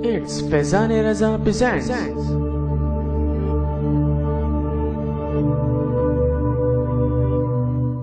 It's Faizan Raza presents.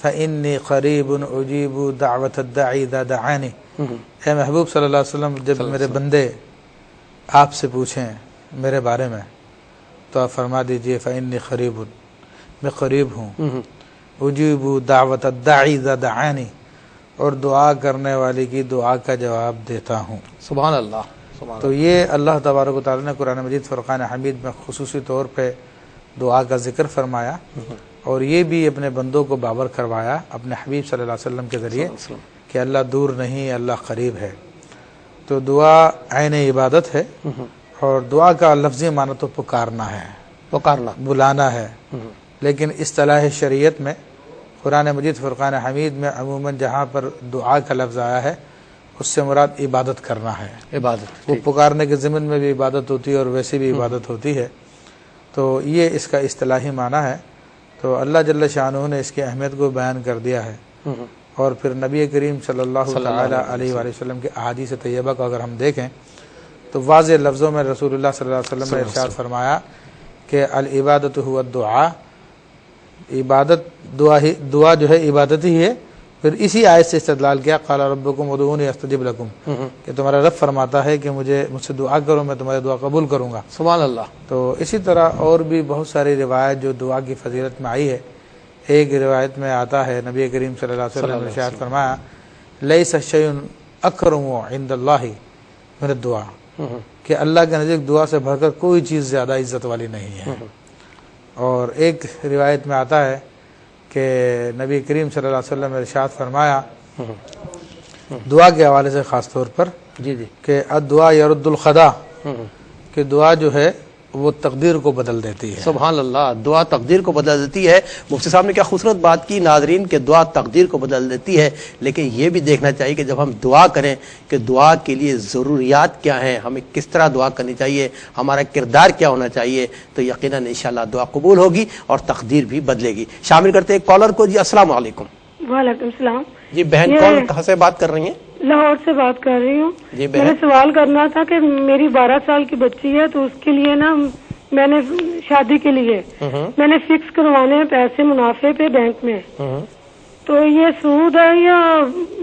فإنی قریب اجیب دعوت الداعی اذا دعانی، اے محبوب صلی اللہ علیہ وسلم جب میرے بندے آپ سے پوچھیں میرے بارے میں تو آپ فرما دیجئے فإنی قریب، میں قریب ہوں، اجیب دعوت الداعی اذا دعانی، اور دعا کرنے والی کی دعا کا جواب دیتا ہوں۔ سبحان اللہ، سبحان تو یہ اللہ تبارک و تعالیٰ نے قرآن مجید فرقان حمید میں خصوصی طور پہ دعا کا ذکر فرمایا، اور یہ بھی اپنے بندوں کو باور کروایا اپنے حبیب صلی اللہ علیہ وسلم کے ذریعے کہ اللہ دور نہیں، اللہ قریب ہے۔ تو دعا عین عبادت ہے، اور دعا کا لفظی معنی تو پکارنا ہے، پکارنا، بلانا ہے، لیکن اصطلاح شریعت میں قرآن مجید فرقان حمید میں عموماً جہاں پر دعا کا لفظ آیا ہے اس سے مراد عبادت کرنا ہے۔ عبادت، وہ پکارنے کے ضمن میں بھی عبادت ہوتی ہے اور ویسے بھی عبادت ہوتی ہے، تو یہ اس کا اصطلاحی معنی ہے۔ تو اللہ جل شانہ نے اس کی اہمیت کو بیان کر دیا ہے، اور پھر نبی کریم صلی اللہ تعالی علیہ وآلہ وسلم کے احادیث طیبہ کو اگر ہم دیکھیں تو واضح لفظوں میں رسول اللہ صلی اللہ علیہ وسلم نے ارشاد فرمایا کہ العبادت هو الدعاء، عبادت دعا جو ہے عبادت ہی ہے۔ پھر اسی آیت سے استدلال کیا قال ربکم ادعونی استجب لکم، کہ تمہارا رب فرماتا ہے کہ مجھ سے دعا کرو، میں تمہاری دعا قبول کروں گا۔ سبحان اللہ۔ تو اسی طرح اور بھی بہت ساری روایت جو دعا کی فضیلت میں آئی ہے۔ ایک روایت میں آتا ہے نبی کریم صلی اللہ علیہ وسلم نے ارشاد فرمایا لیس شیء اکرم عند اللہ من الدعاء، کہ اللہ کے نزدیک دعا سے بڑھ کر کوئی چیز زیادہ عزت والی نہیں ہے۔ اور ایک روایت میں آتا ہے کہ نبی کریم صلی اللہ علیہ وسلم نے ارشاد فرمایا دعا کے حوالے سے خاص طور پر جی جی، کہ الدعاء یرد الخدا، کہ دعا جو ہے وہ تقدیر کو بدل دیتی ہے۔ سبحان اللہ، دعا تقدیر کو بدل دیتی ہے۔ مفتی صاحب نے کیا خوبصورت بات کی ناظرین کہ دعا تقدیر کو بدل دیتی ہے، لیکن یہ بھی دیکھنا چاہیے کہ جب ہم دعا کریں کہ دعا کے لیے ضروریات کیا ہیں، ہمیں کس طرح دعا کرنی چاہیے، ہمارا کردار کیا ہونا چاہیے، تو یقیناً انشاءاللہ دعا قبول ہوگی اور تقدیر بھی بدلے گی۔ شامل کرتے ہیں کالر کو۔ جی السلام علیکم۔ وعلیکم السلام۔ جی بہن کون کہاں سے بات کر رہی ہیں؟ لاہور سے بات کر رہی ہوں۔ جی میں نے بہن، سوال کرنا تھا کہ میری 12 سال کی بچی ہے، تو اس کے لیے نا میں نے شادی کے لیے میں نے فکس کروانے ہیں پیسے منافع پہ بینک میں، تو یہ سود ہے یا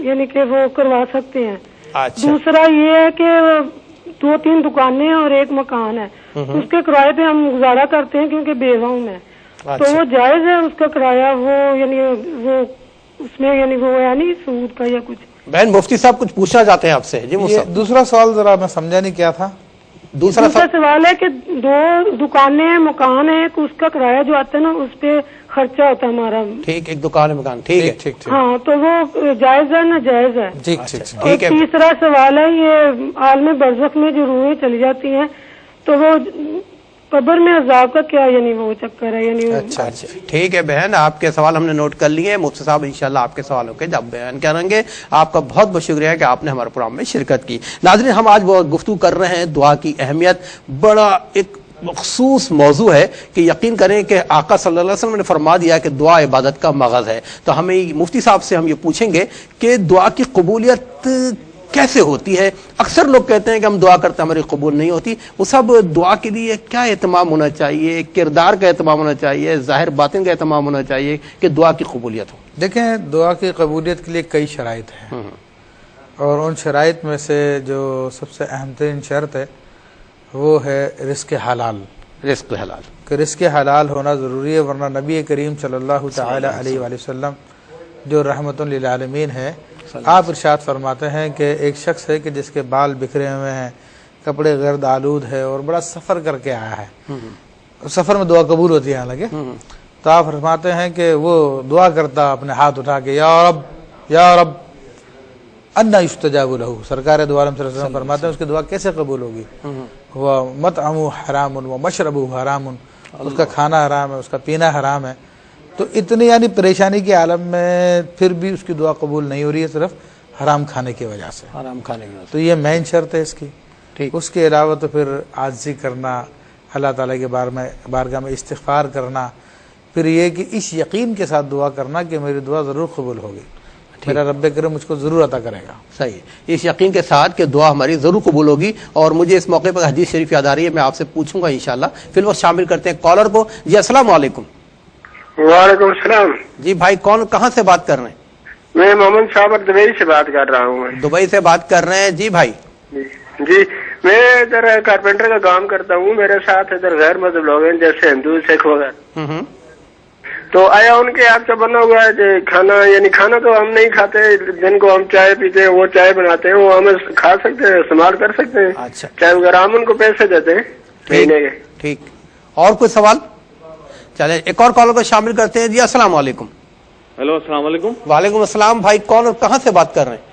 یعنی کہ وہ کروا سکتے ہیں؟ اچھا، دوسرا یہ ہے کہ 2-3 دکانیں اور ایک مکان ہے، اس کے کرائے پہ ہم گزارا کرتے ہیں کیونکہ بیوہ ہوں میں، تو وہ جائز ہے اس کا کرایہ؟ وہ یعنی وہ اس میں یعنی وہ ہے نہیں سود کا یا کچھ؟ بہن مفتی صاحب کچھ پوچھنا چاہتے ہیں آپ سے۔ جی یہ دوسرا سوال ذرا میں سمجھا نہیں کیا تھا۔ دوسرا سوال ہے کہ 2 دکانیں مکان ہے، اس کا کرایہ جو آتا ہے نا اس پہ خرچہ ہوتا ہے ہمارا۔ ٹھیک، ایک دکان ہے مکان، ٹھیک ہے، ٹھیک ٹھیک ہاں، تو وہ جائز ہے نہ جائز ہے؟ ٹھیک ٹھیک ٹھیک۔ ٹھیک ہے۔ تیسرا سوال ہے یہ عالم برزخ میں جو روحیں چلی جاتی ہیں تو وہ قبر میں عذاب کا کیا یعنی وہ چکر ہے یعنی؟ اچھا اچھا، ٹھیک ہے بہن، آپ کے سوال ہم نے نوٹ کر لیے ہیں۔ مفتی صاحب انشاءاللہ آپ کے سوالوں کے جواب بیان کریں گے۔ آپ کا بہت بہت شکریہ کہ آپ نے ہمارے پروگرام میں شرکت کی۔ ناظرین، ہم آج وہ گفتگو کر رہے ہیں دعا کی اہمیت، بڑا ایک مخصوص موضوع ہے کہ یقین کریں کہ آقا صلی اللہ علیہ وسلم نے فرما دیا کہ دعا عبادت کا مغز ہے۔ تو ہمیں مفتی صاحب سے ہم یہ پوچھیں گے کہ دعا کی قبولیت کیسے ہوتی ہے؟ اکثر لوگ کہتے ہیں کہ ہم دعا کرتے ہیں ہماری قبول نہیں ہوتی، وہ سب دعا کے لیے کیا اہتمام ہونا چاہیے؟ کردار کا اہتمام ہونا چاہیے، ظاہر باطن کا اہتمام ہونا چاہیے کہ دعا کی قبولیت ہو؟ دیکھیں، دعا کی قبولیت کے لیے کئی شرائط ہیں، اور ان شرائط میں سے جو سب سے اہم ترین شرط ہے وہ ہے رزق حلال۔ رزق حلال، کہ رزق حلال ہونا ضروری ہے، ورنہ نبی کریم صلی اللہ تعالی علیہ وآلہ وسلم جو رحمت للعالمین ہے، آپ ارشاد فرماتے ہیں کہ ایک شخص ہے کہ جس کے بال بکھرے ہوئے ہیں، کپڑے گرد آلود ہے، اور بڑا سفر کر کے آیا ہے، سفر میں دعا قبول ہوتی ہے حالانکہ، تو آپ فرماتے ہیں کہ وہ دعا کرتا اپنے ہاتھ اٹھا کے یا رب یا رب انا یستجاب لہ، سرکار دو عالم صلی اللہ علیہ وسلم فرماتے ہیں اس کی دعا کیسے قبول ہوگی؟ وہ مطعمہ حرام و مشربہ حرام، اس کا کھانا حرام ہے، اس کا پینا حرام ہے، تو اتنی یعنی پریشانی کے عالم میں پھر بھی اس کی دعا قبول نہیں ہو رہی ہے صرف حرام کھانے کی وجہ سے۔ حرام کھانے کی وجہ سے، تو یہ مین شرط ہے اس کی۔ ٹھیک، اس کے علاوہ تو پھر عاجزی کرنا، اللہ تعالیٰ کے بارگاہ میں استغفار کرنا، پھر یہ کہ اس یقین کے ساتھ دعا کرنا کہ میری دعا ضرور قبول ہوگی، میرا رب کریم مجھ کو ضرور عطا کرے گا۔ صحیح، اس یقین کے ساتھ کہ دعا ہماری ضرور قبول ہوگی۔ اور مجھے اس موقع پر حدیث شریف یاد آ رہی ہے، میں آپ سے پوچھوں گا انشاءاللہ۔ فی الوقت شامل کرتے ہیں کالر کو۔ جی السلام علیکم۔ وعلیکم السلام جی بھائی کون کہاں سے بات کر رہے ہیں؟ میں محمد صابر دبئی سے بات کر رہا ہوں. دبئی سے بات کر رہے ہیں جی بھائی. جی میں ادھر کارپینٹر کا کام کرتا ہوں. میرے ساتھ ادھر غیر مذہب لوگ ہیں جیسے ہندو سکھ وغیرہ. تو آیا ان کے ہاتھ کا بنا ہوا ہے کھانا، یعنی کھانا تو ہم نہیں کھاتے، جن کو ہم چائے پیتے ہیں وہ چائے بناتے ہیں، وہ ہمیں کھا سکتے ہیں، استعمال کر سکتے ہیں. اچھا چائے وغیرہ ہم ان کو پیسے دیتے ہیں مہینے کے. ٹھیک. اور کوئی سوال؟ چلے ایک اور کالر کو شامل کرتے ہیں. جی السلام علیکم. ہیلو السلام علیکم. وعلیکم السلام بھائی کون اور کہاں سے بات کر رہے ہیں؟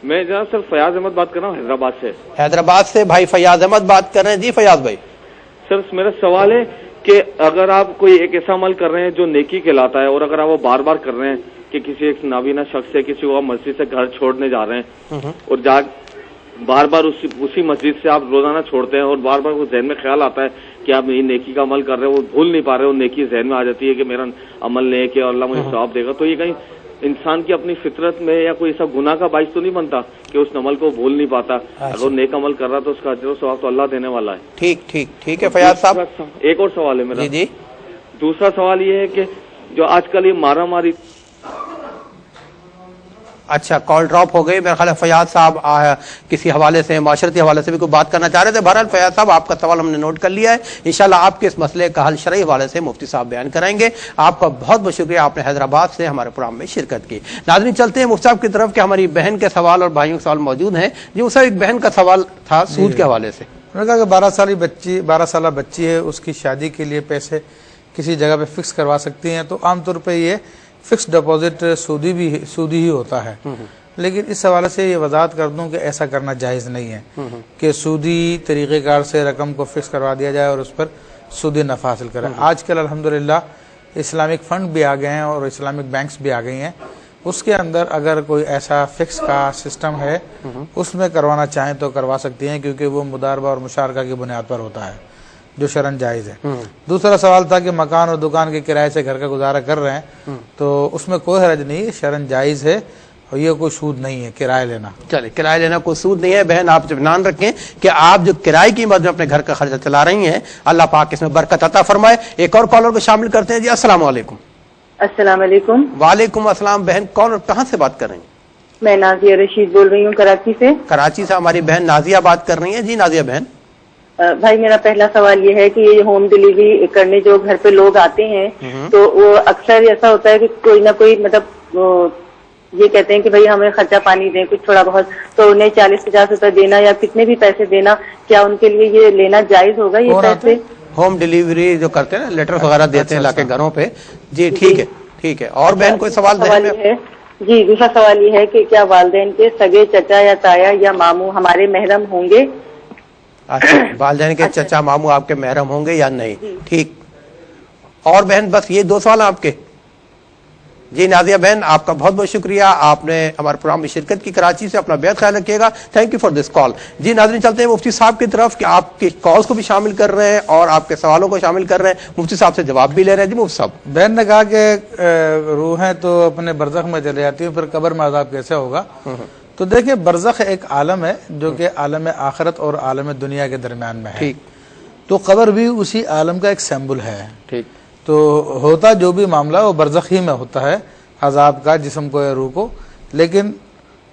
میں جناب سر فیاض احمد بات کر رہا ہوں حیدرآباد سے. حیدرآباد سے بھائی فیاض احمد بات کر رہے ہیں. جی فیاض بھائی. سر میرا سوال ہے کہ اگر آپ کوئی ایک ایسا عمل کر رہے ہیں جو نیکی کہلاتا ہے، اور اگر آپ وہ بار بار کر رہے ہیں کہ کسی ایک نابینا شخص سے کسی کو آپ مسجد سے گھر چھوڑنے جا رہے ہیں اور بار بار اسی مسجد سے آپ روزانہ چھوڑتے ہیں، اور بار بار وہ ذہن میں خیال آتا ہے کہ آپ یہ نیکی کا عمل کر رہے ہیں، وہ بھول نہیں پا رہے، وہ نیکی ذہن میں آ جاتی ہے کہ میرا عمل نیک ہے اور اللہ مجھے ثواب دے گا، تو یہ کہیں انسان کی اپنی فطرت میں یا کوئی ایسا گناہ کا باعث تو نہیں بنتا کہ اس عمل کو بھول نہیں پاتا؟ اگر وہ نیک عمل کر رہا تو اس کا اجر و ثواب تو اللہ دینے والا ہے. ٹھیک ہے فیاض صاحب. ایک اور سوال ہے میرا. جی. دوسرا سوال یہ ہے کہ جو آج کل یہ مارا ماری. اچھا کال ڈراپ ہو گئی. میرا خیال ہے فیاض صاحب کسی حوالے سے معاشرتی حوالے سے بھی کوئی بات کرنا چاہ رہے تھے. بہرحال فیاض صاحب آپ کا سوال ہم نے نوٹ کر لیا ہے. انشاءاللہ آپ کے اس مسئلے کا حل شرعی حوالے سے مفتی صاحب بیان کرائیں گے. آپ کا بہت بہت شکریہ، آپ نے حیدرآباد سے ہمارے پروگرام میں شرکت کی. ناظرین چلتے ہیں مفتی صاحب کی طرف کہ ہماری بہن کے سوال اور بھائیوں کے سوال موجود ہیں. جی اس ایک بہن کا سوال تھا سود کے حوالے سے. انہوں نے کہا کہ 12 سالہ بچی ہے، اس کی شادی کے لیے پیسے کسی جگہ پہ فکس کروا سکتی ہیں، تو عام طور پہ یہ فکس ڈپازٹ سودی ہی ہوتا ہے. لیکن اس حوالے سے یہ وضاحت کر دوں کہ ایسا کرنا جائز نہیں ہے کہ سودی طریقہ کار سے رقم کو فکس کروا دیا جائے اور اس پر سودی نفع حاصل کرے. آج کل الحمدللہ اسلامک فنڈ بھی آ گئے ہیں اور اسلامک بینکس بھی آ گئی ہیں. اس کے اندر اگر کوئی ایسا فکس کا سسٹم ہے اس میں کروانا چاہیں تو کروا سکتی ہیں، کیونکہ وہ مداربہ اور مشارکہ کی بنیاد پر ہوتا ہے جو شرعاً جائز ہے. دوسرا سوال تھا کہ مکان اور دکان کے کرائے سے گھر کا گزارا کر رہے ہیں تو اس میں کوئی حرج نہیں ہے، شرعاً جائز ہے اور یہ کوئی سود نہیں ہے کرایہ لینا. چلے کرایہ لینا کوئی سود نہیں ہے. بہن آپ اطمینان رکھیں کہ آپ جو کرائے کی مد میں اپنے گھر کا خرچہ چلا رہی ہیں، اللہ پاک اس میں برکت عطا فرمائے. ایک اور کالر کو شامل کرتے ہیں. جی السلام علیکم. السلام علیکم. وعلیکم السلام. بہن کون اور کہاں سے بات کر رہی ہیں؟ میں نازیہ رشید بول رہی ہوں کراچی سے. کراچی سے ہماری بہن نازیہ بات کر رہی ہیں. جی نازیہ بہن. بھائی میرا پہلا سوال یہ ہے کہ یہ ہوم ڈلیوری کرنے جو گھر پہ لوگ آتے ہیں تو وہ اکثر ایسا ہوتا ہے کہ کوئی نہ کوئی مطلب یہ کہتے ہیں کہ بھائی ہمیں خرچہ پانی دیں کچھ تھوڑا بہت، تو انہیں 40-50 روپے دینا یا کتنے بھی پیسے دینا، کیا ان کے لیے یہ لینا جائز ہوگا یہ پیسے؟ ہوم ڈلیوری جو کرتے ہیں نا، لیٹر وغیرہ دیتے ہیں لا کے گھروں پہ. جی ٹھیک ہے. اور بہن کوئی سوال ہے؟ جی دوسرا سوال یہ ہے کہ کیا والدین کے سگے چچا یا تایا یا ماموں ہمارے محرم ہوں گے؟ اچھا والدین کے چچا ماموں آپ کے محرم ہوں گے یا نہیں؟ ٹھیک. اور بہن بس یہ 2 سوال آپ کے. جی نازیہ بہن آپ کا بہت بہت شکریہ، آپ نے ہمارے پروگرام میں شرکت کی. کراچی سے اپنا بہت خیال رکھیے گا. تھینک یو فار دس کال. جی ناظرین چلتے ہیں مفتی صاحب کی طرف کہ آپ کی کالز کو بھی شامل کر رہے ہیں اور آپ کے سوالوں کو شامل کر رہے ہیں. مفتی صاحب سے جواب بھی لے رہے ہیں. جی مفتی صاحب. بہن نے کہا کہ روحیں تو اپنے برزخ میں چلے جاتی ہیں، پھر قبر میں عذاب کیسے ہوگا؟ تو دیکھیں برزخ ایک عالم ہے جو کہ عالم آخرت اور عالم دنیا کے درمیان میں ہے. تو قبر بھی اسی عالم کا ایک سمبل ہے. تو ہوتا جو بھی معاملہ وہ برزخ ہی میں ہوتا ہے، عذاب کا جسم کو یا روح کو، لیکن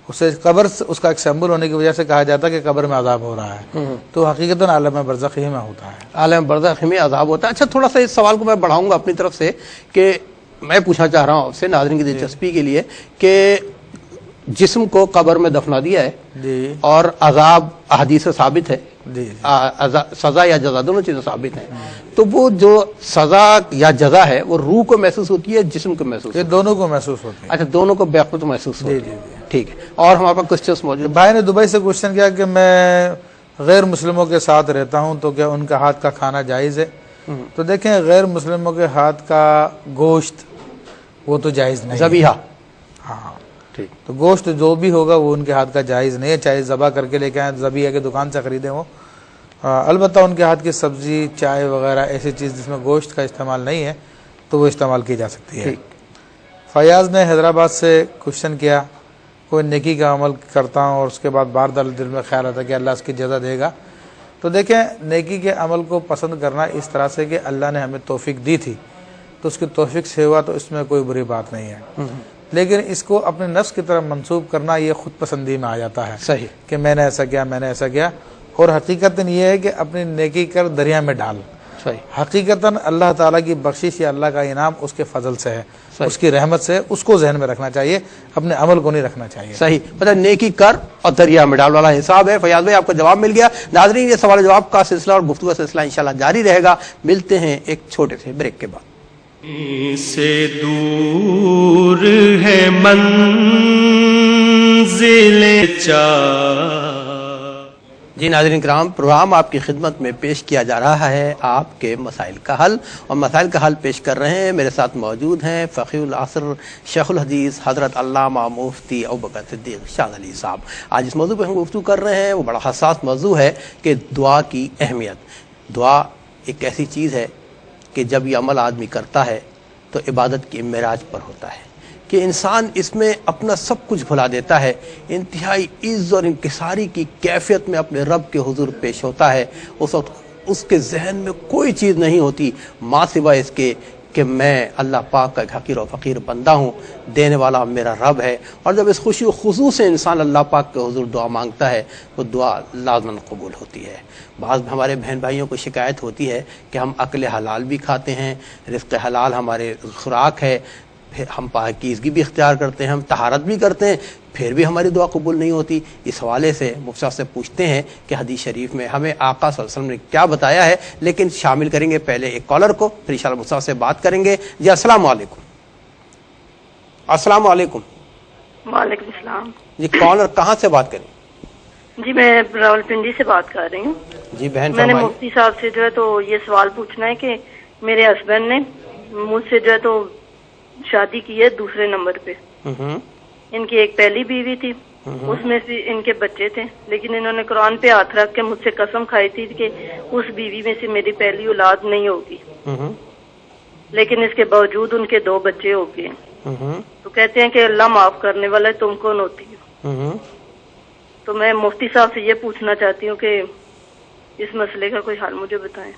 اسے قبر اس کا ایک سمبل ہونے کی وجہ سے کہا جاتا ہے کہ قبر میں عذاب ہو رہا ہے. تو حقیقتاً عالم برزخ ہی میں ہوتا ہے، عالم برزخ میں عذاب ہوتا ہے. اچھا تھوڑا سا اس سوال کو میں بڑھاؤں گا اپنی طرف سے کہ میں پوچھنا چاہ رہا ہوں آپ سے ناظرین کی دلچسپی کے لیے کہ جسم کو قبر میں دفنا دیا ہے اور عذاب احادیث سے ثابت ہے، سزا یا جزا دونوں چیزیں ثابت ہیں. تو وہ جو سزا یا جزا ہے وہ روح کو محسوس ہوتی ہے، جسم کو محسوس ہوتی ہے؟ دونوں کو محسوس ہوتی ہے. اچھا دونوں کو بیخود محسوس ہوتی ہے. ٹھیک ہے. اور ہمارے پاس کوشچنس موجود. بھائی نے دبئی سے کوشچن کیا کہ میں غیر مسلموں کے ساتھ رہتا ہوں تو کیا ان کا ہاتھ کا کھانا جائز ہے؟ تو دیکھیں غیر مسلموں کے ہاتھ کا گوشت وہ تو جائز نہیں، ذبیحہ. ہاں تو گوشت جو بھی ہوگا وہ ان کے ہاتھ کا جائز نہیں ہے، چاہے ذبح کر کے لے کے آئیں، ذبیحہ کی دکان سے خریدیں وہ. البتہ ان کے ہاتھ کی سبزی چائے وغیرہ ایسی چیز جس میں گوشت کا استعمال نہیں ہے تو وہ استعمال کی جا سکتی ہے. فیاض نے حیدرآباد سے کوشچن کیا کوئی نیکی کا عمل کرتا ہوں اور اس کے بعد بار دل میں خیال آتا کہ اللہ اس کی جزا دے گا. تو دیکھیں نیکی کے عمل کو پسند کرنا اس طرح سے کہ اللہ نے ہمیں توفیق دی تھی تو اس کی توفیق سے ہوا تو اس میں کوئی بری بات نہیں ہے، لیکن اس کو اپنے نفس کی طرف منسوب کرنا یہ خود پسندی میں آ جاتا ہے صحیح کہ میں نے ایسا کیا، میں نے ایسا کیا، اور حقیقتاً یہ ہے کہ اپنی نیکی کر دریا میں ڈال. صحیح حقیقتاً اللہ تعالیٰ کی بخشش یا اللہ کا انعام اس کے فضل سے ہے، اس کی رحمت سے، اس کو ذہن میں رکھنا چاہیے، اپنے عمل کو نہیں رکھنا چاہیے. صحیح، مطلب نیکی کر اور دریا میں ڈال والا حساب ہے. فیاض بھائی آپ کو جواب مل گیا. ناظرین، یہ سوال جواب کا سلسلہ اور گفتگو کا سلسلہ انشاءاللہ جاری رہے گا. ملتے ہیں ایک چھوٹے سے بریک کے بعد. سے دور ہے منزل جی ناظرین کرام، پروگرام آپ کی خدمت میں پیش کیا جا رہا ہے آپ کے مسائل کا حل، اور مسائل کا حل پیش کر رہے ہیں. میرے ساتھ موجود ہیں فقیہ العصر شیخ الحدیث حضرت علامہ مفتی ابوبکر صدیق شاہ علی صاحب. آج اس موضوع پہ ہم گفتگو کر رہے ہیں، وہ بڑا حساس موضوع ہے کہ دعا کی اہمیت. دعا ایک ایسی چیز ہے کہ جب یہ عمل آدمی کرتا ہے تو عبادت کی معراج پر ہوتا ہے کہ انسان اس میں اپنا سب کچھ بھلا دیتا ہے، انتہائی عز اور انکساری کی کیفیت میں اپنے رب کے حضور پیش ہوتا ہے. اس وقت اس کے ذہن میں کوئی چیز نہیں ہوتی ماں سوائے اس کے کہ میں اللہ پاک کا ایک حقیر و فقیر بندہ ہوں، دینے والا میرا رب ہے. اور جب اس خوشی و خضوع سے انسان اللہ پاک کے حضور دعا مانگتا ہے وہ دعا لازماً قبول ہوتی ہے. بعض ہمارے بہن بھائیوں کو شکایت ہوتی ہے کہ ہم اکل حلال بھی کھاتے ہیں، رزق حلال ہمارے خوراک ہے، پھر ہم پاکیزگی بھی اختیار کرتے ہیں، ہم طہارت بھی کرتے ہیں، پھر بھی ہماری دعا قبول نہیں ہوتی. اس حوالے سے مفتی صاحب سے پوچھتے ہیں کہ حدیث شریف میں ہمیں آقا صلی اللہ علیہ وسلم نے کیا بتایا ہے. لیکن شامل کریں گے پہلے ایک کالر کو، پھر انشاءاللہ مفتی صاحب سے بات کریں گے. جی السلام علیکم. السلام علیکم. وعلیکم السلام. جی کالر کہاں سے بات کریں؟ جی میں راولپنڈی سے بات کر رہی ہوں. جی بہن میں نے فرمائیے. مفتی صاحب سے جو ہے تو یہ سوال پوچھنا ہے کہ میرے ہسبینڈ نے مجھ سے جو ہے تو شادی کی ہے دوسرے نمبر پہ. ان کی ایک پہلی بیوی تھی، اس میں سے ان کے بچے تھے، لیکن انہوں نے قرآن پہ ہاتھ رکھ کے مجھ سے قسم کھائی تھی کہ اس بیوی میں سے میری پہلی اولاد نہیں ہوگی، لیکن اس کے باوجود ان کے 2 بچے ہو گئے. تو کہتے ہیں کہ اللہ معاف کرنے والا ہے، تم کون ہوتی ہو؟ تو میں مفتی صاحب سے یہ پوچھنا چاہتی ہوں کہ اس مسئلے کا کوئی حل مجھے بتائیں.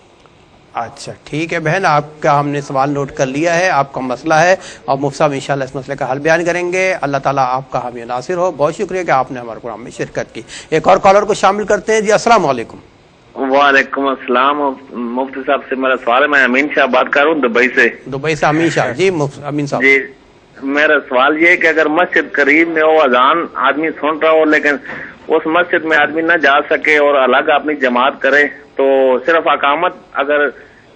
اچھا ٹھیک ہے بہن، آپ کا ہم نے سوال نوٹ کر لیا ہے، آپ کا مسئلہ ہے اور مفتی صاحب انشاءاللہ اس مسئلے کا حل بیان کریں گے. اللہ تعالیٰ آپ کا حامی ناصر ہو. بہت شکریہ کہ آپ نے ہمارے پروگرام میں شرکت کی. ایک اور کالر کو شامل کرتے ہیں. جی السلام علیکم. وعلیکم السلام. مفتی صاحب سے میرا سوال ہے. میں امین شاہ بات کر رہا ہوں دبئی سے. دبئی سے امین شاہ. جی امین صاحب. جی میرا سوال یہ ہے کہ اگر مسجد قریب میں ہو، اذان آدمی سن رہا ہو لیکن اس مسجد میں آدمی نہ جا سکے اور الگ اپنی جماعت کرے، تو صرف اقامت اگر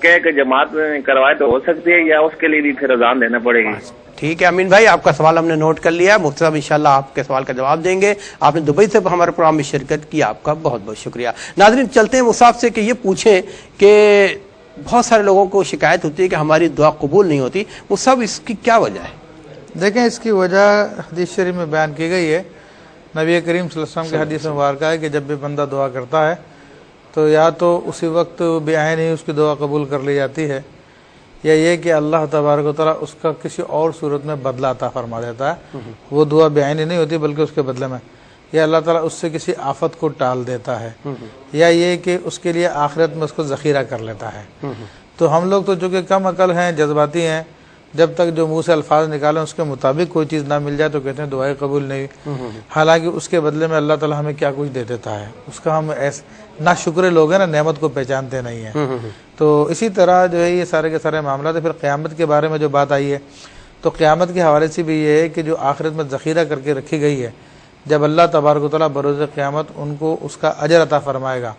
کہہ کہ جماعت میں کروائے تو ہو سکتی ہے یا اس کے لیے بھی پھر اذان دینا پڑے گی؟ ٹھیک ہے امین بھائی، آپ کا سوال ہم نے نوٹ کر لیا. مفتی صاحب انشاءاللہ آپ کے سوال کا جواب دیں گے. آپ نے دبئی سے ہمارے پروگرام میں شرکت کی، آپ کا بہت بہت شکریہ. ناظرین چلتے ہیں مفتی صاحب سے کہ یہ پوچھیں کہ بہت سارے لوگوں کو شکایت ہوتی ہے کہ ہماری دعا قبول نہیں ہوتی. مفتی صاحب اس کی کیا وجہ ہے؟ دیکھیں اس کی وجہ حدیث شریف میں بیان کی گئی ہے. نبی کریم صلی اللہ علیہ وسلم کی حدیث مبارکہ ہے کہ جب بھی بندہ دعا کرتا ہے تو یا تو اسی وقت بعین ہی اس کی دعا قبول کر لی جاتی ہے، یا یہ کہ اللہ تبارک و تعالیٰ اس کا کسی اور صورت میں بدلہ عطا فرما دیتا ہے. وہ دعا بعین ہی نہیں ہوتی بلکہ اس کے بدلے میں، یا اللہ تعالیٰ اس سے کسی آفت کو ٹال دیتا ہے، یا یہ کہ اس کے لیے آخرت میں اس کو ذخیرہ کر لیتا ہے. تو ہم لوگ تو چونکہ کم عقل ہیں، جذباتی ہیں، جب تک جو منہ سے الفاظ نکالیں اس کے مطابق کوئی چیز نہ مل جائے تو کہتے ہیں دعائیں قبول نہیں. حالانکہ اس کے بدلے میں اللہ تعالیٰ ہمیں کیا کچھ دے دیتا ہے، اس کا ہم نہ شکر لوگ ہیں، نہ نعمت کو پہچانتے نہیں ہیں. تو اسی طرح جو ہے یہ سارے کے سارے معاملات. پھر قیامت کے بارے میں جو بات آئی ہے تو قیامت کے حوالے سے بھی یہ ہے کہ جو آخرت میں ذخیرہ کر کے رکھی گئی ہے، جب اللہ تبارک و تعالیٰ بروز قیامت ان کو اس کا اجر عطا فرمائے گا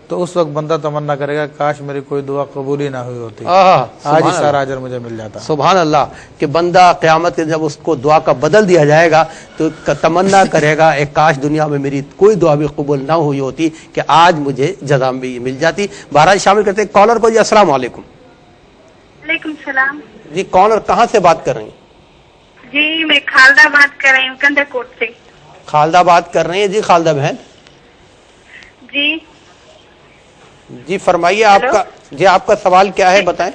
تو اس وقت بندہ تمنا کرے گا کاش میری کوئی دعا قبول ہی نہ ہوئی ہوتی، آج ہی سارا اجر مجھے مل جاتا. سبحان اللہ. کہ بندہ قیامت کے جب اس کو دعا کا بدل دیا جائے گا تو تمنا کرے گا ایک کاش دنیا میں میری کوئی دعا بھی قبول نہ ہوئی ہوتی کہ آج مجھے جزا بھی مل جاتی. بہرحال شامل کرتے ہیں کالر کو. جی السلام علیکم. وعلیکم السلام. جی کالر کہاں سے بات کر رہی ہیں؟ جی میں خالدہ بات کر رہی ہوں کندر کوٹ سے. خالدہ بات کر رہی ہیں. جی خالدہ بہن. جی جی فرمائیے آپ کا. جی آپ کا سوال کیا ہے بتائیں.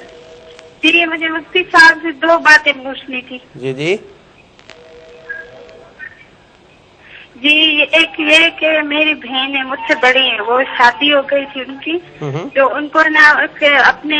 جی مجھے مفتی صاحب سے 2 باتیں پوچھنی تھی. جی جی جی ایک یہ کہ میری بہن ہے مجھ سے بڑی ہے، وہ شادی ہو گئی تھی ان کی، تو ان کو نا اپنے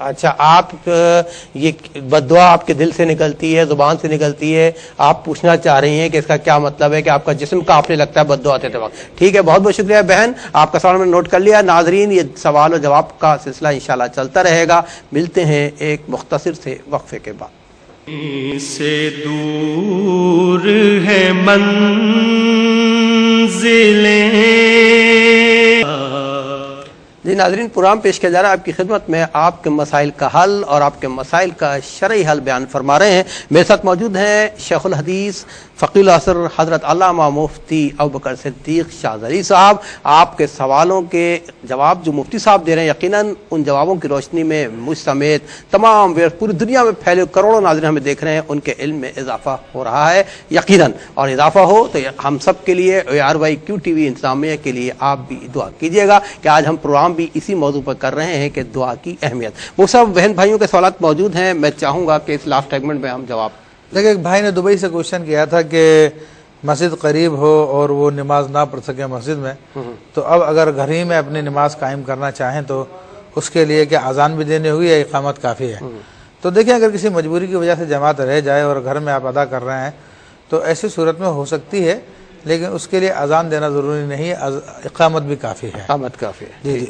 اچھا، آپ یہ بد دعا آپ کے دل سے نکلتی ہے، زبان سے نکلتی ہے، آپ پوچھنا چاہ رہی ہیں کہ اس کا کیا مطلب ہے کہ آپ کا جسم کانپنے لگتا ہے بد دعا دیتے وقت. ٹھیک ہے، بہت بہت شکریہ بہن، آپ کا سوال میں نے نوٹ کر لیا. ناظرین، یہ سوال و جواب کا سلسلہ انشاءاللہ چلتا رہے گا. ملتے ہیں ایک مختصر سے وقفے کے بعد. سے دور ہے جی ناظرین، پروگرام پیش کیا جا رہا ہے آپ کی خدمت میں. آپ کے مسائل کا حل اور آپ کے مسائل کا شرعی حل بیان فرما رہے ہیں. میرے ساتھ موجود ہیں شیخ الحدیث فقیہ العصر حضرت علامہ مفتی ابوبکر صدیق شاذلی صاحب. آپ کے سوالوں کے جواب جو مفتی صاحب دے رہے ہیں، یقیناً ان جوابوں کی روشنی میں مجھ سمیت تمام پوری دنیا میں پھیلے کروڑوں ناظرین ہمیں دیکھ رہے ہیں، ان کے علم میں اضافہ ہو رہا ہے یقیناً. اور اضافہ ہو تو ہم سب کے لیے ARYQ TV انتظامیہ کے لیے آپ بھی دعا کیجیے گا کہ آج ہم پروگرام بھی اسی موضوع پر کر رہے ہیں کہ دعا کی اہمیت. وہ سب بہن بھائیوں کے سوالات موجود ہیں، میں چاہوں گا کہ اس لاسٹ سیگمنٹ میں ہم جواب. دیکھیں، ایک بھائی نے دبئی سے کوشچن کیا تھا کہ مسجد قریب ہو اور وہ نماز نہ پڑھ سکے مسجد میں، تو اب اگر گھر ہی میں اپنی نماز قائم کرنا چاہیں تو اس کے لیے کیا اذان بھی دینی ہوگی یا اقامت کافی ہے؟ تو دیکھیں، اگر کسی مجبوری کی وجہ سے جماعت رہ جائے اور گھر میں آپ ادا کر رہے ہیں تو ایسی صورت میں ہو سکتی ہے، لیکن اس کے لیے اذان دینا ضروری نہیں، اقامت بھی کافی ہے. اقامت کافی ہے. جی.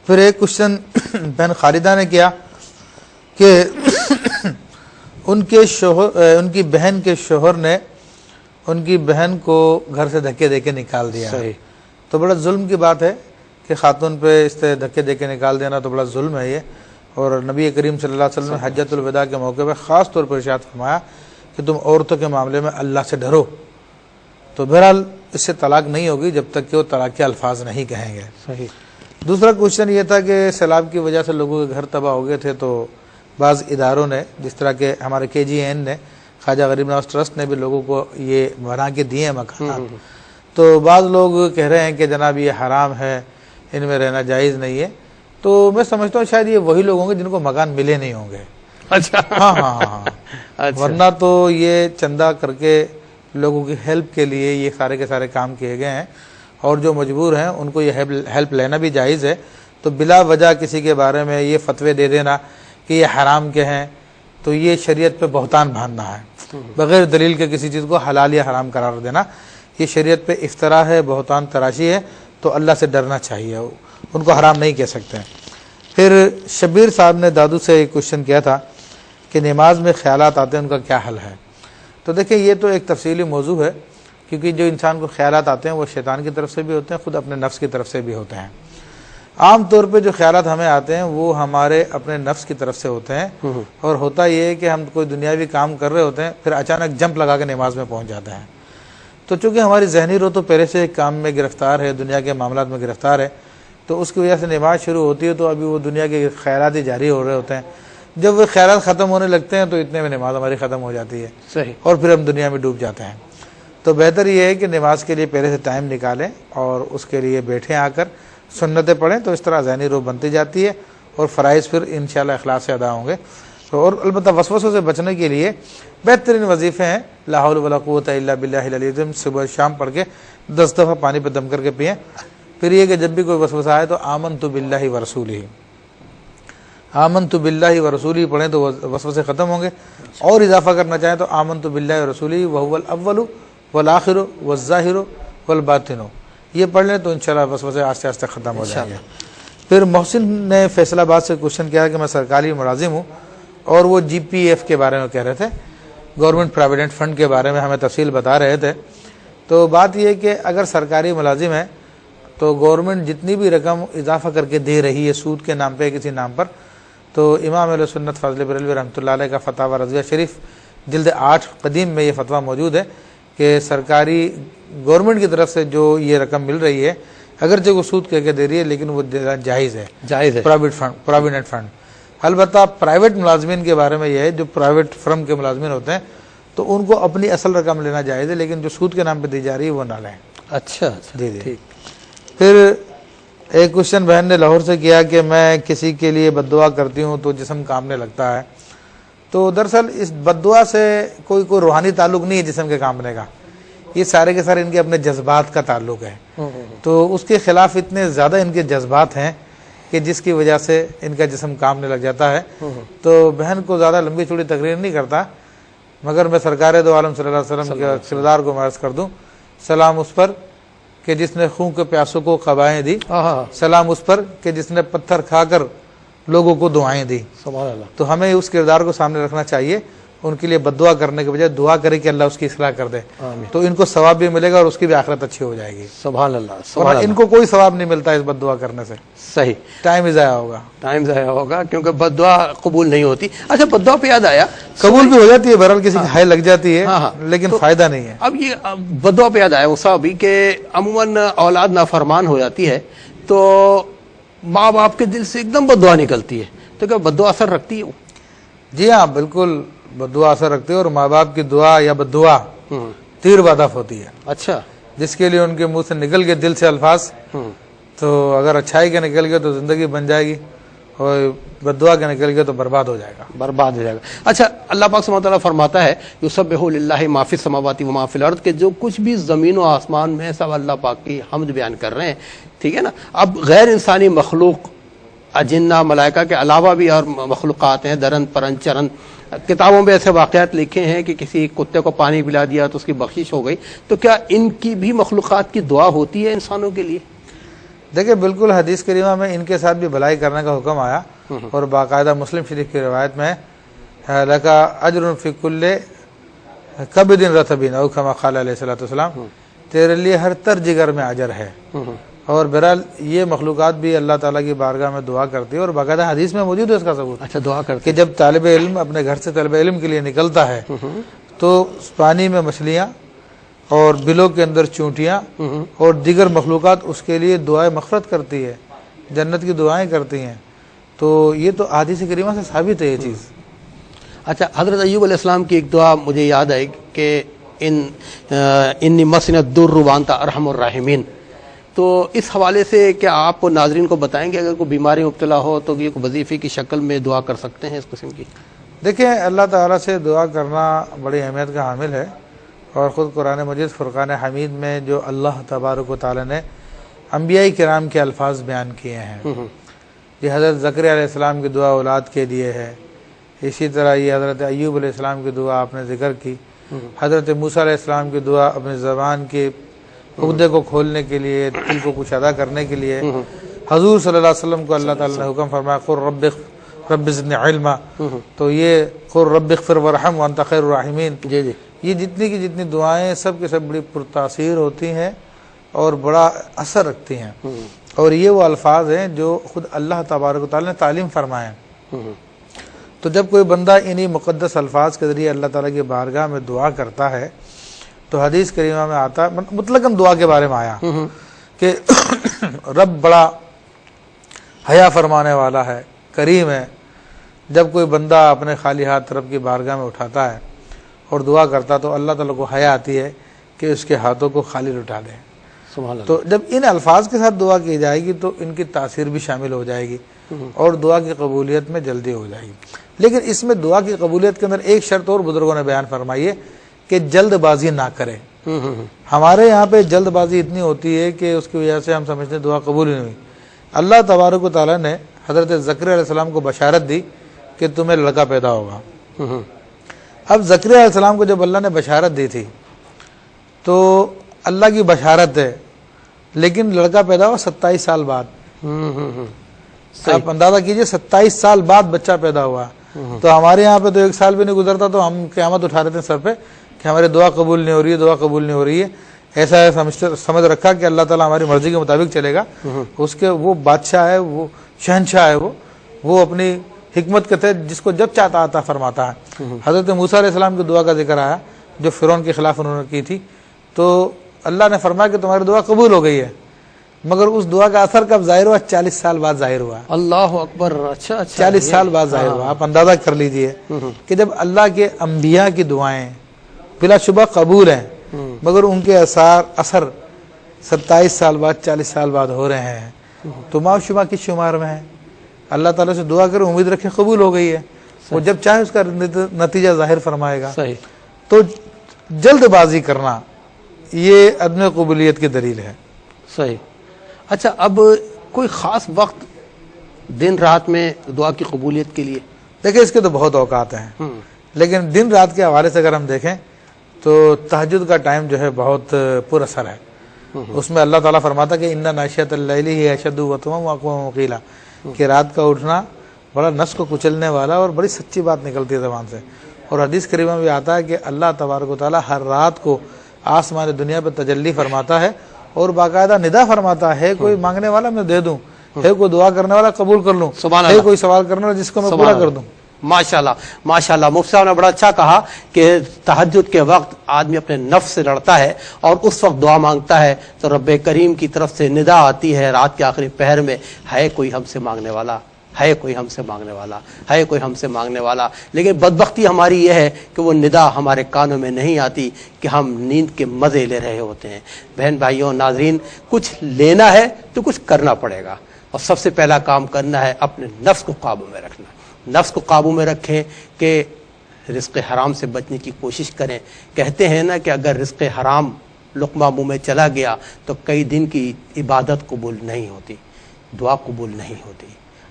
پھر ایک کوشچن بہن خالدہ نے کیا کہ ان کی بہن کے شوہر نے ان کی بہن کو گھر سے دھکے دے کے نکال دیا. صحیح. تو بڑا ظلم کی بات ہے کہ خاتون پہ اس طرح دھکے دے کے نکال دینا تو بڑا ظلم ہے یہ. اور نبی کریم صلی اللہ علیہ وسلم نے حجۃ الوداع کے موقع پہ خاص طور پر ارشاد فرمایا کہ تم عورتوں کے معاملے میں اللہ سے ڈرو. تو بہرحال اس سے طلاق نہیں ہوگی جب تک کہ وہ طلاق کے الفاظ نہیں کہیں گے. صحیح. دوسرا کوشچن یہ تھا کہ سیلاب کی وجہ سے لوگوں کے گھر تباہ ہو گئے تھے، تو بعض اداروں نے، جس طرح کہ ہمارے KGN نے، خواجہ غریب نواز ٹرسٹ نے بھی لوگوں کو یہ بنا کے دیے ہیں مکانات. تو بعض لوگ کہہ رہے ہیں کہ جناب یہ حرام ہے، ان میں رہنا جائز نہیں ہے. تو میں سمجھتا ہوں شاید یہ وہی لوگ ہوں گے جن کو مکان ملے نہیں ہوں گے. اچھا. ہاں. ورنہ تو یہ چندہ کر کے لوگوں کی ہیلپ کے لیے یہ سارے کے سارے کام کیے گئے ہیں، اور جو مجبور ہیں ان کو یہ ہیلپ لینا بھی جائز ہے. تو بلا وجہ کسی کے بارے میں یہ فتوے دے دینا کہ یہ حرام کے ہیں تو یہ شریعت پہ بہتان باندھنا ہے. بغیر دلیل کے کسی چیز کو حلال یا حرام قرار دینا یہ شریعت پہ افتراء ہے، بہتان تراشی ہے. تو اللہ سے ڈرنا چاہیے، ان کو حرام نہیں کہہ سکتے. پھر شبیر صاحب نے دادو سے ایک کوشچن کیا تھا کہ نماز میں خیالات آتے ہیں، ان کا کیا حل ہے؟ تو دیکھیں، یہ تو ایک تفصیلی موضوع ہے، کیونکہ جو انسان کو خیالات آتے ہیں وہ شیطان کی طرف سے بھی ہوتے ہیں، خود اپنے نفس کی طرف سے بھی ہوتے ہیں. عام طور پہ جو خیالات ہمیں آتے ہیں وہ ہمارے اپنے نفس کی طرف سے ہوتے ہیں، اور ہوتا یہ ہے کہ ہم کوئی دنیاوی کام کر رہے ہوتے ہیں، پھر اچانک جمپ لگا کے نماز میں پہنچ جاتے ہیں. تو چونکہ ہماری ذہنی روح تو پہلے سے کام میں گرفتار ہے، دنیا کے معاملات میں گرفتار ہے، تو اس کی وجہ سے نماز شروع ہوتی ہے تو ابھی وہ دنیا کے خیالات ہی جاری ہو رہے ہوتے ہیں. جب وہ خیالات ختم ہونے لگتے ہیں تو اتنے میں نماز ہماری ختم ہو جاتی ہے. صحیح. اور پھر ہم دنیا میں ڈوب جاتے ہیں. تو بہتر یہ ہے کہ نماز کے لیے پہلے سے ٹائم نکالیں اور اس کے لیے بیٹھیں، آ کر سنتیں پڑھیں، تو اس طرح ذہنی روح بنتی جاتی ہے اور فرائض پھر انشاءاللہ اخلاص سے ادا ہوں گے. اور البتہ وسوسوں سے بچنے کے لیے بہترین وظیفے ہیں لا حول ولا قوت الا باللہ العلی العظیم، صبح شام پڑھ کے 10 دفعہ پانی پہ دم کر کے پئیں. پھر یہ کہ جب بھی کوئی وسوسہ آئے تو آمنت باللہ ورسولہ، آمنت باللہ ورسولہ پڑھیں تو وسوسے ختم ہوں گے. اور اضافہ کرنا چاہیں تو آمنت باللہ ورسولہ وہو الاول والآخر والظاہر والباطن، یہ پڑھ لیں تو انشاءاللہ وسوسے آہستہ آہستہ ختم ہو جائیں گے. پھر محسن نے فیصل آباد سے کوشچن کیا کہ میں سرکاری ملازم ہوں، اور وہ GPF کے بارے میں کہہ رہے تھے، گورنمنٹ پراویڈنٹ فنڈ کے بارے میں ہمیں تفصیل بتا رہے تھے. تو بات یہ ہے کہ اگر سرکاری ملازم ہے تو گورنمنٹ جتنی بھی رقم اضافہ کر کے دے رہی ہے سود کے نام پہ کسی نام پر، تو امام اہل سنت فاضل بریلوی رحمۃ اللہ علیہ کا فتاوی رضویہ شریف جلد 8 قدیم میں یہ فتویٰ موجود ہے کہ سرکاری گورنمنٹ کی طرف سے جو یہ رقم مل رہی ہے، اگرچہ وہ سود کہہ کے دے رہی ہے لیکن وہ جائز ہے، پراویڈنٹ فنڈ. البتہ پرائیویٹ ملازمین کے بارے میں یہ ہے، جو پرائیویٹ فرم کے ملازمین ہوتے ہیں تو ان کو اپنی اصل رقم لینا جائز ہے، لیکن جو سود کے نام پہ دی جا رہی ہے وہ نہ لیں. اچھا جی جی. پھر ایک کوشچن بہن نے لاہور سے کیا کہ میں کسی کے لیے بد دعا کرتی ہوں تو جسم کانپنے لگتا ہے. تو دراصل اس بد دعا سے کوئی روحانی تعلق نہیں ہے جسم کے کانپنے کا، یہ سارے کے سارے ان کے اپنے جذبات کا تعلق ہے. تو اس کے خلاف اتنے زیادہ ان کے جذبات ہیں کہ جس کی وجہ سے ان کا جسم کامنے لگ جاتا ہے. تو بہن کو زیادہ لمبی چوڑی تقریر نہیں کرتا، مگر میں سرکار دو عالم صلی اللہ علیہ وسلم کے کردار کو عرض کر دوں. سلام اس پر کہ جس نے خون کے پیاسوں کو قبائیں دی، سلام اس پر کہ جس نے پتھر کھا کر لوگوں کو دعائیں دی. سبحان اللہ. تو ہمیں اس کردار کو سامنے رکھنا چاہیے، ان کے لیے بد دعا کرنے کے بجائے دعا کرے کہ اللہ اس کی اصلاح کر دے. تو ان کو ثواب بھی ملے گا اور اس کی بھی آخرت اچھی ہو جائے گی. سبحان اللہ. اور ان کو کوئی ثواب نہیں ملتا اس بد دعا کرنے سے. صحیح. ٹائم ہی ضائع ہوگا. ٹائم ضائع ہوگا کیونکہ بد دعا قبول نہیں ہوتی. اچھا بد دعا پہ یاد آیا، قبول بھی ہو جاتی ہے، بہرحال کسی کی ہائے لگ جاتی ہے لیکن فائدہ نہیں ہے. اب یہ بد دعا پہ یاد آیا وہ صاحب کہ عموماً اولاد نافرمان ہو جاتی ہے تو ماں باپ کے دل سے ایک دم بد دعا نکلتی ہے، تو کیا بد دعا اثر رکھتی ہے؟ جی ہاں بالکل بد دعا اثر رکھتی ہے، اور ماں باپ کی دعا یا بد دعا تیر بادف ہوتی ہے. اچھا. جس کے لیے ان کے منہ سے نکل گئے دل سے الفاظ، تو اگر اچھائی کے نکل گئے تو زندگی بن جائے گی، اور بد دعا کے نکل گئے تو برباد ہو جائے گا. برباد ہو جائے گا. اچھا اللہ پاک سبحانہ تعالیٰ فرماتا ہے یسبح للہ ما فی السماوات و ما فی الارض، کہ جو کچھ بھی زمین و آسمان میں ہے سب اللہ پاک کی حمد بیان کر رہے ہیں. ٹھیک ہے نا. اب غیر انسانی مخلوق اجنہ ملائکہ کے علاوہ بھی اور مخلوقات ہیں، درند پرند چرند. کتابوں میں ایسے واقعات لکھے ہیں کہ کسی کتے کو پانی پلا دیا تو اس کی بخشش ہو گئی. تو کیا ان کی بھی مخلوقات کی دعا ہوتی ہے انسانوں کے لیے؟ دیکھیں بالکل حدیث کریمہ میں ان کے ساتھ بھی بھلائی کرنے کا حکم آیا، اور باقاعدہ مسلم شریف کی روایت میں لکا اجر فی کل کبد رطب او کما قال علیہ الصلوۃ والسلام، تیرے لیے ہر تر جگر میں اجر ہے. اور بہرحال یہ مخلوقات بھی اللہ تعالیٰ کی بارگاہ میں دعا کرتی ہے، اور باقاعدہ حدیث میں موجود ہے اس کا ثبوت. اچھا دعا کرتی کہ جب طالب علم اپنے گھر سے طالب علم کے لیے نکلتا ہے تو پانی میں مچھلیاں اور بلوں کے اندر چونٹیاں اور دیگر مخلوقات اس کے لیے دعائیں مغفرت کرتی ہے، جنت کی دعائیں کرتی ہیں. تو یہ تو حدیث کریمہ سے ثابت ہے یہ چیز. اچھا حضرت ایوب علیہ السلام کی ایک دعا مجھے یاد آئی کہ انی مسنی الضر وانت ارحم الراحمین. تو اس حوالے سے کیا آپ ناظرین کو بتائیں گے اگر کوئی بیماری مبتلا ہو تو یہ وظیفے کی شکل میں دعا کر سکتے ہیں اس قسم کی؟ دیکھیں اللہ تعالیٰ سے دعا کرنا بڑی اہمیت کا حامل ہے، اور خود قرآن مجید فرقان حمید میں جو اللہ تبارک و تعالیٰ نے انبیاء کرام کے الفاظ بیان کیے ہیں، یہ حضرت زکریا علیہ السلام کی دعا اولاد کے لیے ہے، اسی طرح یہ حضرت ایوب علیہ السلام کی دعا آپ نے ذکر کی، حضرت موسیٰ علیہ السلام کی دعا اپنی زبان کے عہدے کو کھولنے کے لیے، دل کو کچھ ادا کرنے کے لیے، حضور صلی اللہ علیہ وسلم کو اللہ تعالیٰ نے حکم فرمایا قل رب زدنی علما، تو یہ قل رب اغفر وارحم وانت خیر الراحمین. یہ جتنی کی جتنی دعائیں سب کے سب بڑی پرتاثیر ہوتی ہیں اور بڑا اثر رکھتی ہیں، اور یہ وہ الفاظ ہیں جو خود اللہ تبارک و تعالیٰ نے تعلیم فرمائے ہیں. تو جب کوئی بندہ انہی مقدس الفاظ کے ذریعے اللہ تعالیٰ کی بارگاہ میں دعا کرتا ہے تو حدیث کریمہ میں آتا ہے، مطلقاً دعا کے بارے میں آیا کہ رب بڑا حیا فرمانے والا ہے، کریم ہے. جب کوئی بندہ اپنے خالی ہاتھ رب کی بارگاہ میں اٹھاتا ہے اور دعا کرتا تو اللہ تعالیٰ کو حیا آتی ہے کہ اس کے ہاتھوں کو خالی لٹا دیں. تو جب ان الفاظ کے ساتھ دعا کی جائے گی تو ان کی تاثیر بھی شامل ہو جائے گی اور دعا کی قبولیت میں جلدی ہو جائے گی. لیکن اس میں دعا کی قبولیت کے اندر ایک شرط اور بزرگوں نے بیان فرمائی ہے کہ جلد بازی نہ کرے. ہمارے یہاں پہ جلد بازی اتنی ہوتی ہے کہ اس کی وجہ سے ہم سمجھتے ہیں دعا قبول ہی نہیں ہوئی. اللہ تبارک و تعالیٰ نے حضرت زکریا علیہ السلام کو بشارت دی کہ تمہیں لڑکا پیدا ہوگا. اب زکریا علیہ السلام کو جب اللہ نے بشارت دی تھی تو اللہ کی بشارت ہے، لیکن لڑکا پیدا ہوا 27 سال بعد. آپ اندازہ کیجئے 27 سال بعد بچہ پیدا ہوا. تو ہمارے یہاں پہ تو 1 سال بھی نہیں گزرتا تو ہم قیامت اٹھا رہے تھے سر پہ کہ ہماری دعا قبول نہیں ہو رہی ہے، دعا قبول نہیں ہو رہی ہے. ایسا ہے سمجھ رکھا کہ اللہ تعالیٰ ہماری مرضی کے مطابق چلے گا. اس کے وہ بادشاہ ہے، وہ شہنشاہ ہے، وہ اپنی حکمت کے تحت جس کو جب چاہتا عطا فرماتا ہے. حضرت موسیٰ علیہ السلام کی دعا کا ذکر آیا جو فرعون کے خلاف انہوں نے کی تھی، تو اللہ نے فرمایا کہ تمہاری دعا قبول ہو گئی ہے، مگر اس دعا کا اثر کب ظاہر ہوا؟ 40 سال بعد ظاہر ہوا. اللہ اکبر. اچھا 40 سال بعد ظاہر ہوا. آپ اندازہ کر لیجئے کہ جب اللہ کے انبیاء کی دعائیں بلا شبہ قبول ہیں مگر ان کے اثر 27 سال بعد 40 سال بعد ہو رہے ہیں تو ما شبہ کس شمار میں ہے؟ اللہ تعالیٰ سے دعا کرے، امید رکھے قبول ہو گئی ہے، وہ جب چاہے اس کا نتیجہ ظاہر فرمائے گا. تو جلد بازی کرنا یہ عدم قبولیت کی دلیل ہے. صحیح. اچھا اب کوئی خاص وقت دن رات میں دعا کی قبولیت کے لیے؟ دیکھیں اس کے تو بہت اوقات ہیں، لیکن دن رات کے حوالے سے اگر ہم دیکھیں تو تہجد کا ٹائم جو ہے بہت پر اثر ہے. اس میں اللہ تعالیٰ فرماتا کہ ان ناشیۃ اللیل ہی اشد وطوا واقوم وقیلا، کہ رات کا اٹھنا بڑا نفس کو کچلنے والا اور بڑی سچی بات نکلتی ہے زبان سے. اور حدیث کریمہ میں آتا ہے کہ اللہ تبارک و تعالیٰ ہر رات کو آسمان دنیا پہ تجلی فرماتا ہے اور باقاعدہ ندا فرماتا ہے کوئی مانگنے والا میں دے دوں، ہے کوئی دعا کرنے والا قبول کر لوں، ہے کوئی سوال کرنے والا جس کو میں پورا کر دوں. ماشاءاللہ ماشاءاللہ. مفتی صاحب نے بڑا اچھا کہا کہ تہجد کے وقت آدمی اپنے نفس سے لڑتا ہے اور اس وقت دعا مانگتا ہے تو رب کریم کی طرف سے ندا آتی ہے رات کے آخری پہر میں، ہے کوئی ہم سے مانگنے والا، ہے کوئی ہم سے مانگنے والا، ہے کوئی ہم سے مانگنے والا. لیکن بدبختی ہماری یہ ہے کہ وہ ندا ہمارے کانوں میں نہیں آتی کہ ہم نیند کے مزے لے رہے ہوتے ہیں. بہن بھائیوں ناظرین، کچھ لینا ہے تو کچھ کرنا پڑے گا، اور سب سے پہلا کام کرنا ہے اپنے نفس کو قابو میں رکھنا. نفس کو قابو میں رکھیں کہ رزق حرام سے بچنے کی کوشش کریں. کہتے ہیں نا کہ اگر رزق حرام لقمہ منہ میں چلا گیا تو کئی دن کی عبادت قبول نہیں ہوتی، دعا قبول نہیں ہوتی.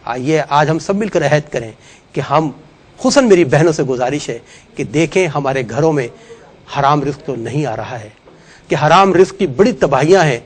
آئیے آج ہم سب مل کر عہد کریں کہ ہم، خصوصاً میری بہنوں سے گزارش ہے کہ دیکھیں ہمارے گھروں میں حرام رزق تو نہیں آ رہا ہے، کہ حرام رزق کی بڑی تباہیاں ہیں،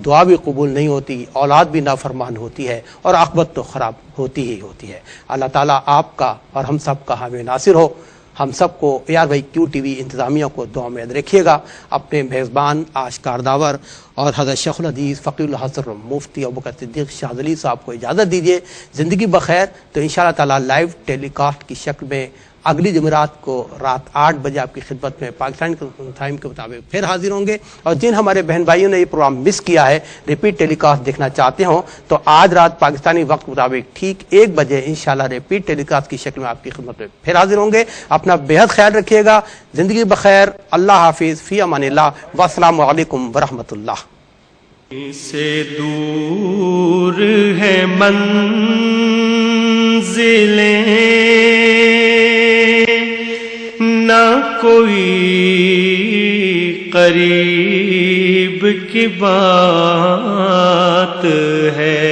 دعا بھی قبول نہیں ہوتی، اولاد بھی نافرمان ہوتی ہے، اور عاقبت تو خراب ہوتی ہی ہوتی ہے. اللہ تعالیٰ آپ کا اور ہم سب کا حامی ناصر ہو. ہم سب کو یار بھائی کیو ٹی وی انتظامیہ کو دعا میں یاد رکھیے گا. اپنے میزبان آشکار داور اور حضرت شیخ الحدیث فقیہ الحضر مفتی ابوبکر صدیق شاذلی صاحب کو اجازت دیجیے. زندگی بخیر. تو انشاءاللہ تعالیٰ لائیو ٹیلی کاسٹ کی شکل میں اگلی جمعرات کو رات 8 بجے آپ کی خدمت میں پاکستان ٹائم کے مطابق پھر حاضر ہوں گے. اور جن ہمارے بہن بھائیوں نے یہ پروگرام مس کیا ہے، ریپیٹ ٹیلی کاسٹ دیکھنا چاہتے ہوں، تو آج رات پاکستانی وقت مطابق ٹھیک 1 بجے انشاءاللہ ریپیٹ ٹیلی کاسٹ کی شکل میں آپ کی خدمت میں پھر حاضر ہوں گے. اپنا بہت خیال رکھیے گا. زندگی بخیر. اللہ حافظ. فی امان اللہ. والسلام علیکم ورحمۃ اللہ. سے دور ہے منزلیں نہ کوئی قریب کی بات ہے.